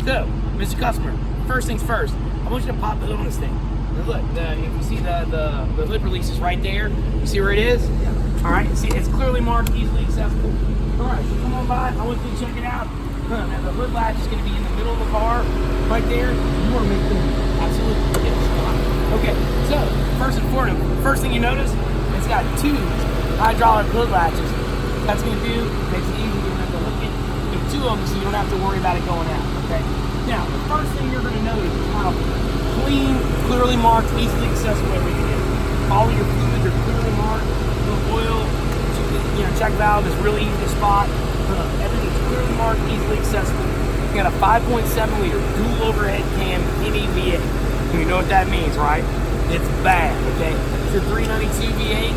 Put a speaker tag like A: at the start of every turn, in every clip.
A: So, Mr. Customer, first things first, I want you to pop the hood on this thing. Now look, if you see the hood release is right there, you see where it is? Yeah. All right, see, it's clearly marked, easily accessible. All right, so come on by, I want you to check it out. Now the hood latch is going to be in the middle of the car, right there. You want to make them absolutely. Yes. Okay, so first thing you notice, it's got two hydraulic hood latches. That's going to do, makes it easy to remember to hook it. There's two of them, so you don't have to worry about it going out. Okay. Now the first thing you're going to notice is how clean, clearly marked, easily accessible everything is. All of your fluids are clearly marked. The oil, check valve is really easy to spot. Everything's clearly marked, easily accessible. You got a 5.7 liter dual overhead cam Hemi V8. You know what that means, right? It's bad, okay? It's a 392 V8,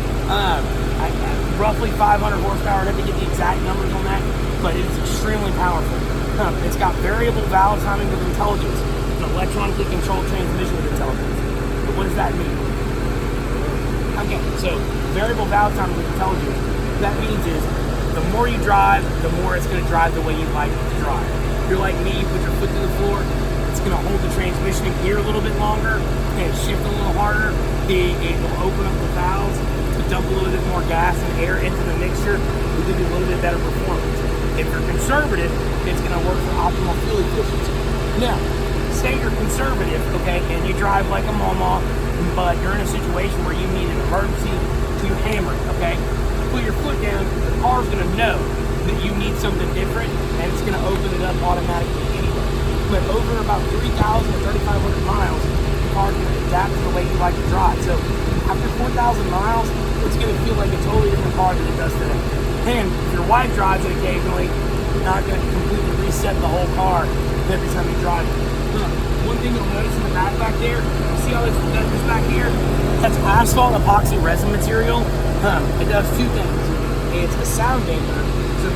A: roughly 500 horsepower. I have to get the exact numbers on that, but it's extremely powerful. It's got variable valve timing with intelligence, an electronically controlled transmission with intelligence. But what does that mean? Okay, so variable valve timing with intelligence, what that means is the more you drive, the more it's going to drive the way you like it to drive. If you're like me, you put your foot to the floor, it's going to hold the transmission in gear a little bit longer and shift a little harder. It will open up the valves to dump a little bit more gas and air into the mixture to give you a little bit better performance. If you're conservative, it's going to work for optimal fuel efficiency. Now, say you're conservative, okay, and you drive like a mama, but you're in a situation where you need an emergency to hammer it, okay? Put your foot down, the car's going to know that you need something different, and it's going to open it up automatically anyway. But over about 3,000 to 3,500 miles, the car's going to adapt to the way you like to drive. So after 4,000 miles, it's going to feel like a totally different car than it does today. And if your wife drives it occasionally, you're not going to completely reset the whole car every time you drive it. One thing you'll notice in the back there, you see all this back here? That's asphalt epoxy resin material. It does two things. It's a sound damper, so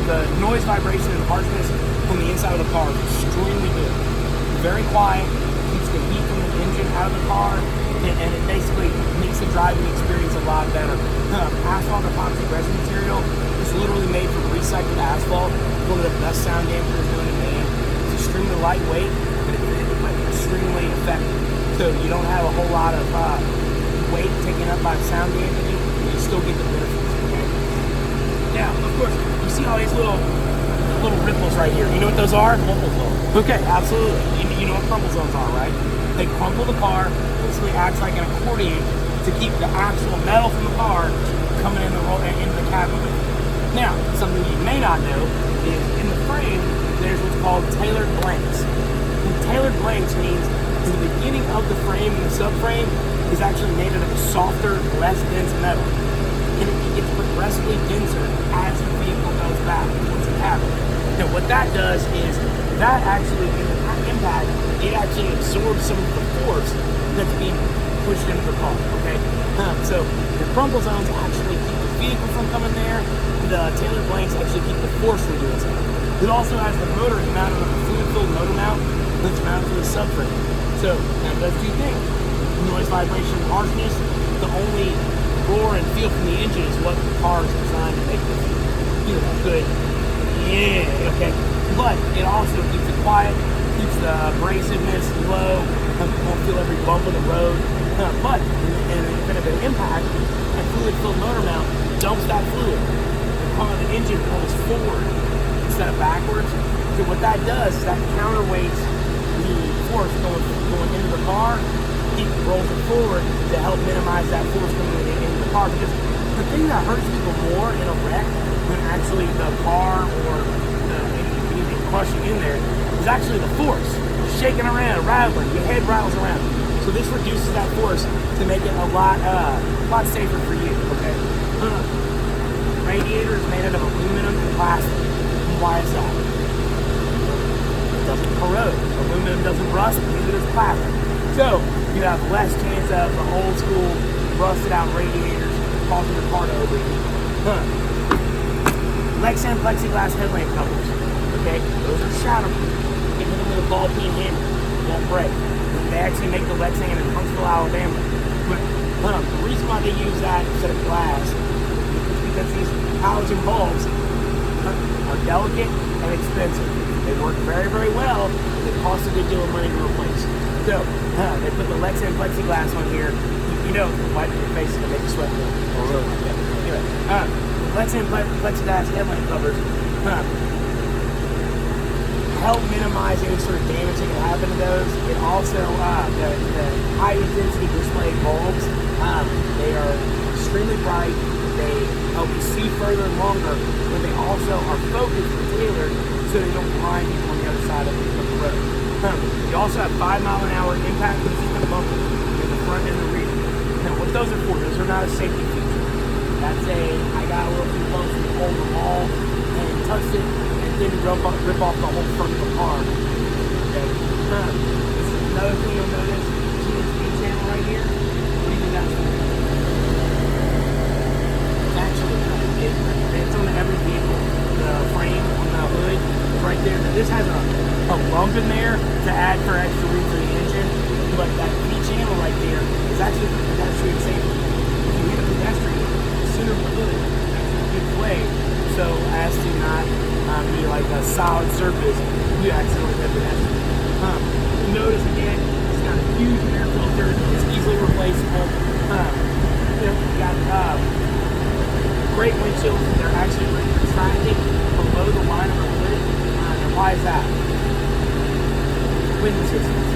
A: the noise, vibration, and harshness from the inside of the car is extremely good. Very quiet, keeps the heat from the engine out of the car, and it basically makes the driving experience a lot better. Asphalt epoxy resin material is literally made from recycled asphalt. One of the best sound dampers known to man. It's extremely lightweight, but it's extremely effective. So you don't have a whole lot of weight taken up by sound dampening, and you still get the benefits. Okay? Now, of course, you see all these little ripples right here. You know what those are? Crumple zones. Okay, absolutely. You know what crumple zones are, right? They crumple the car, basically acts like an accordion to keep the actual metal from the car coming into the cabin with you. Now, something you may not know is in the frame, there's what's called tailored blanks. And tailored blanks means the beginning of the frame and the subframe is actually made out of a softer, less dense metal. And it gets progressively denser as the vehicle goes back towards the cabin. Now, what that does is that actually, in the impact, it actually absorbs some of the force that's being pushed into the car, okay? So the crumple zones actually keep the vehicle from coming there. The tailored blanks actually keep the force from doing so. It also has the motor mounted on a fluid-filled motor mount that's mounted to the subframe. So that does two things. Noise, vibration, and harshness. The only roar and feel from the engine is what the car is designed to make it good. Yeah, okay. But it also keeps it quiet, keeps the abrasiveness low, won't feel every bump in the road. But in the event of an impact, a fluid-filled motor mount dumps that fluid. The engine pulls forward instead of backwards. So what that does is that counterweights the force going into the car, it rolls it forward to help minimize that force coming into the car. Because the thing that hurts people more in a wreck than actually the car or anything crushing in there is actually the force. Shaking around, rattling, your head rattles around. So this reduces that force to make it a lot safer for you, okay? Radiator is made out of aluminum and plastic. Why is that? It doesn't corrode. Aluminum doesn't rust, neither does plastic. So you have less chance of the old school rusted out radiators causing the car to overheat. Lexan plexiglass headlamp covers. Okay, those are shatterproof. You hit them with a ball peen hammer, it won't break. They actually make the Lexan in Huntsville, Alabama. But the reason why they use that instead of glass is because these halogen bulbs are delicate and expensive. They work very, very well, but costs a good deal of money to replace. So, they put the Lexan plexiglass on here. You know, wipe your face to make you sweat more.
B: Oh, really?
A: Yeah. Anyway, Lexan plexiglass headlamp covers help minimize any sort of damage that can happen to those. It also, the high intensity display bulbs, they are extremely bright. They help you see further and longer, but they also are focused and tailored so they don't blind you on the other side of the road. You also have 5 mile an hour impact resistant bumpers in the front and the rear. Now, what those are for, those are not a safety feature. That's I got a little too close to hold the wall and touched it and didn't rip off the whole front of the car. Okay. This is another thing you'll notice. See this speed channel right here? What do you think that's for? Actually, it's on every vehicle. The frame on the hood is right there. Now, this has a lump in there to add for extra room for the engine, but that V channel right there is actually for pedestrian safety. If you hit a pedestrian, the center of the hood is a good way so as to not be like a solid surface. You accidentally hit a pedestrian. Notice again, it's got a huge air filter. It's easily replaceable. You got great windshields. They're actually retracted below the line of the hood. And why is that? Wind resistance.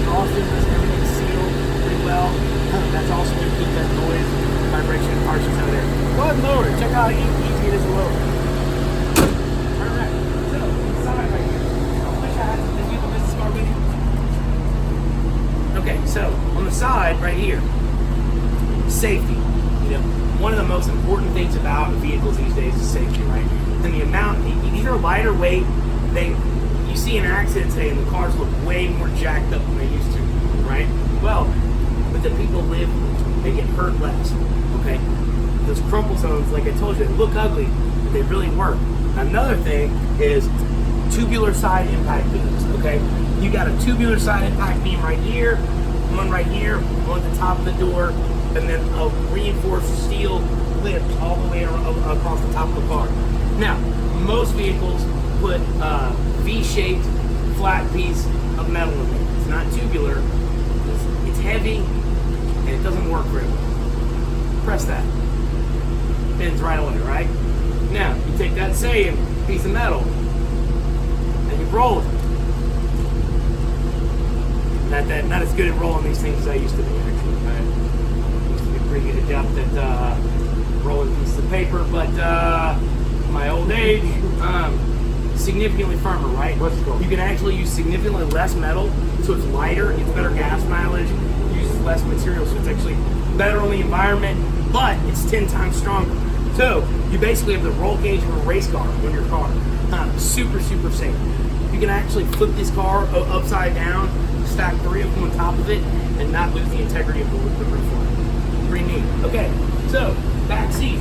A: Also, everything sealed pretty well. That's also going to keep that noise, vibration, and harshness out of there. Go ahead and lower it. Check out how easy it is to lower. Alright, so inside right here. I wish I had the vehicle business card with you. Okay, so on the side right here, safety. You know, one of the most important things about vehicles these days is safety, right? And the amount, these are lighter weight. You see an accident today and the cars look way more jacked up than they used to, right? Well, but the people live, they get hurt less, okay? Those crumple zones, like I told you, they look ugly, but they really work. Another thing is tubular side impact beams, okay? You got a tubular side impact beam right here, one at the top of the door, and then a reinforced steel lip all the way across the top of the car. Now, most vehicles put V-shaped flat piece of metal in it. It's not tubular. It's heavy and it doesn't work very well. Press that. Pins right on it, right? Now you take that same piece of metal and you roll it. Not as good at rolling these things as I used to be, actually. I used to be pretty good adept at rolling pieces of paper, but my old age. Significantly firmer, right? You can actually use significantly less metal, so it's lighter, it's better gas mileage, uses less material, so it's actually better on the environment, but it's 10 times stronger. So you basically have the roll cage of a race car on your car. Super, super safe. You can actually flip this car upside down, stack 3 of them on top of it, and not lose the integrity of the roof line. Pretty neat. Okay, so back seat.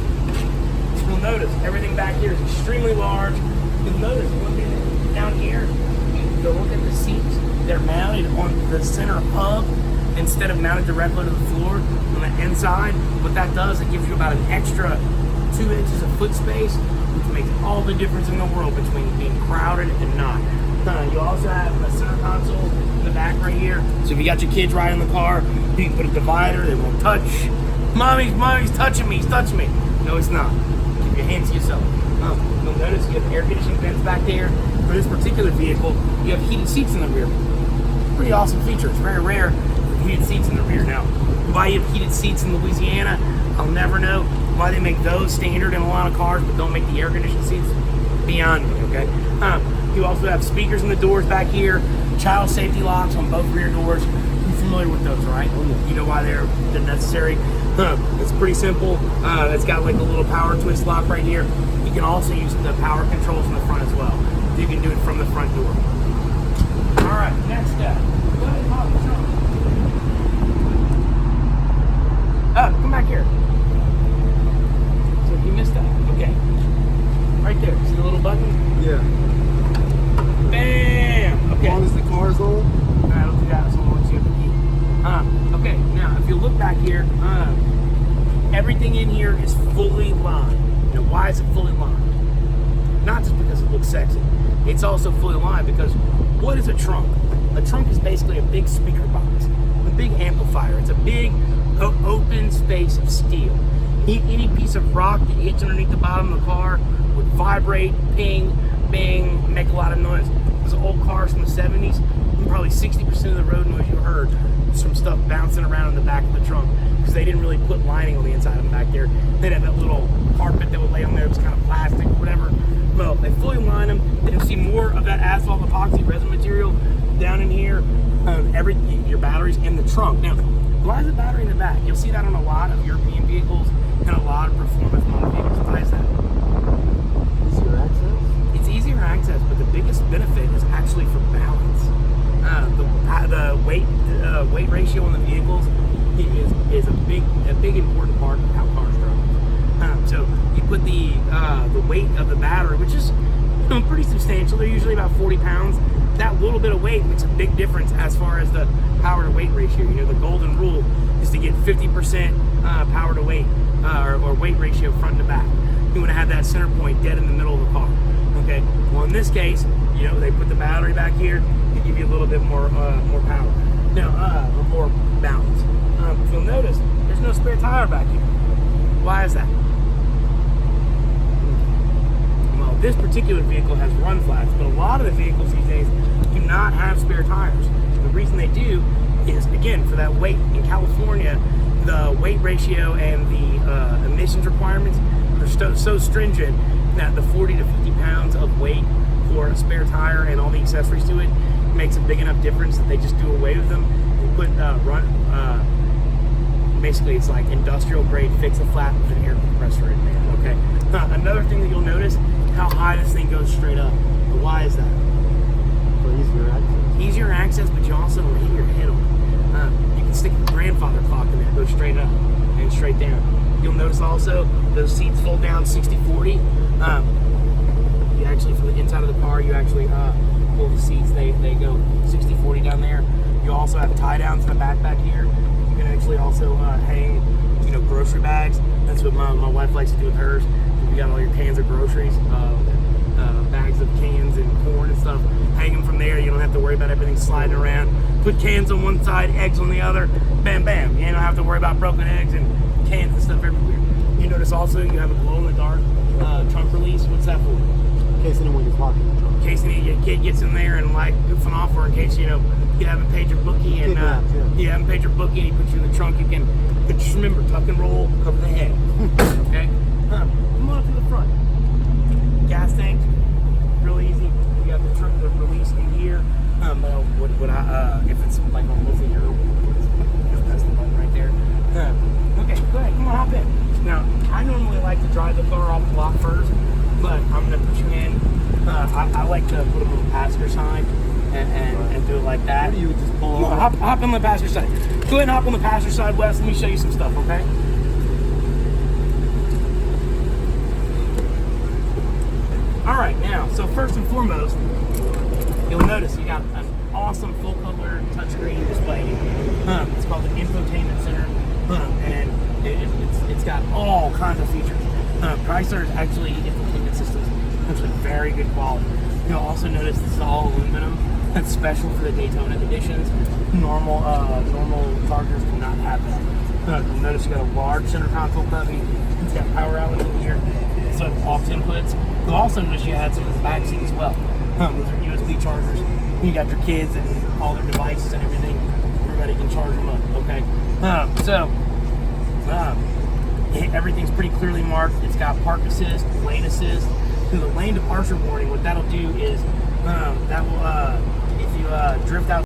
A: You'll notice everything back here is extremely large. You'll notice one thing down here, you go look at the seats, they're mounted on the center hub instead of mounted directly to the floor on the inside. What that does, it gives you about an extra 2 inches of foot space, which makes all the difference in the world between being crowded and not. You also have a center console in the back right here. So if you got your kids riding in the car, you can put a divider, they won't touch. Mommy's touching me, he's touching me. No, it's not. Keep your hands to yourself. You'll notice you have air conditioning vents back there. For this particular vehicle, you have heated seats in the rear. Pretty awesome feature. It's very rare with heated seats in the rear. Now, why you have heated seats in Louisiana, I'll never know. Why they make those standard in a lot of cars, but don't make the air conditioned seats, beyond me, okay? You also have speakers in the doors back here, child safety locks on both rear doors. You're familiar with those, right? You know why they're necessary. It's pretty simple. It's got like a little power twist lock right here. You can also use the power controls in the front as well. You can do it from the front door. All right, next step. Go ahead, Bob. Come back here. So you missed that. Okay. Right there. See the little button?
B: Yeah.
A: Bam! Okay.
B: As long as the car's on?
A: I don't do that as long as you have the key. Okay, now if you look back here, everything in here is fully lined. Now, why is it fully lined? Not just because it looks sexy. It's also fully lined because what is a trunk? A trunk is basically a big speaker box, a big amplifier. It's a big open space of steel. Any piece of rock that hits underneath the bottom of the car would vibrate, ping, bang, make a lot of noise. Those old cars from the 70s, probably 60% of the road noise you heard was from stuff bouncing around in the back of the trunk, because they didn't really put lining on the inside of them back there. They'd have that little carpet that would lay on there that was kind of plastic or whatever. Well, they fully line them. Then you'll see more of that asphalt epoxy resin material down in here. Your batteries in the trunk. Now, why is the battery in the back? You'll see that on a lot of European vehicles and a lot of performance model vehicles. Why is that?
B: Easier access?
A: It's easier access, but the biggest benefit is actually for balance. The weight ratio on the vehicles is a big important part of how cars drive. So you put the weight of the battery, which is pretty substantial. They're usually about 40 pounds. That little bit of weight makes a big difference as far as the power to weight ratio. You know, the golden rule is to get 50% power to weight or weight ratio front to back. You want to have that center point dead in the middle of the car. Okay. Well, in this case, you know, they put the battery back here to give you a little bit more power. Now, or more balance. If you'll notice, there's no spare tire back here. Why is that? Well, this particular vehicle has run flats, but a lot of the vehicles these days do not have spare tires. The reason they do is, again, for that weight. In California, the weight ratio and the emissions requirements are so stringent that the 40 to 50 pounds of weight for a spare tire and all the accessories to it makes a big enough difference that they just do away with them. They put basically it's like industrial grade fix-a-flat with an air compressor in there. Okay. Another thing that you'll notice, how high this thing goes straight up. But why is that?
B: For easier access.
A: Easier access, but you also don't hit your head on it. You can stick the grandfather clock in there, go straight up and straight down. You'll notice also those seats fold down 60-40. You actually, from the inside of the car, you actually pull the seats. They go 60-40 down there. You also have tie downs in the back here. You can actually also hang, you know, grocery bags. That's what my wife likes to do with hers. You got all your cans of groceries, bags of cans and corn and stuff. Hang them from there. You don't have to worry about everything sliding around. Put cans on one side, eggs on the other. Bam, bam. You don't have to worry about broken eggs and cans and stuff everywhere. You notice also you have a glow-in-the-dark trunk release. What's that for?
B: In case anyone gets locked in the trunk.
A: In case any kid gets in there and like goofing off, or in case you haven't paid your bookie and you haven't paid your bookie and he puts you in the trunk, you can just remember tuck and roll, cover the head. Okay. Come on up to the front. Gas tank, real easy. You got the trunk release in here. If it's like on both of your, just press the button right there. Okay, go ahead. Come on, hop in. Now, I normally like to drive the car off the lot first, but I'm gonna put you in. I like to put them on the passenger side and do it like that.
B: Or you would just pull
A: Come on, hop on the passenger side. Go ahead and hop on the passenger side, Wes. Let me show you some stuff, okay? All right, now, so first and foremost, you'll notice you got an awesome full color touchscreen display. It's called the Infotainment Center, and it's got all kinds of features. Chrysler's actually infotainment systems actually very good quality. You'll also notice this is all aluminum. That's special for the Daytona editions. Normal Chargers do not have that. You'll notice you got a large center console cubby. It's got power outlets in here. So aux inputs. You'll also notice you had some in the back seat as well. Those are USB chargers. You got your kids and all their devices and everything. Everybody can charge them up. Okay. Everyththing's pretty clearly marked. It's got park assist, lane assist. Through the lane departure warning, what that'll do is that will if you drift out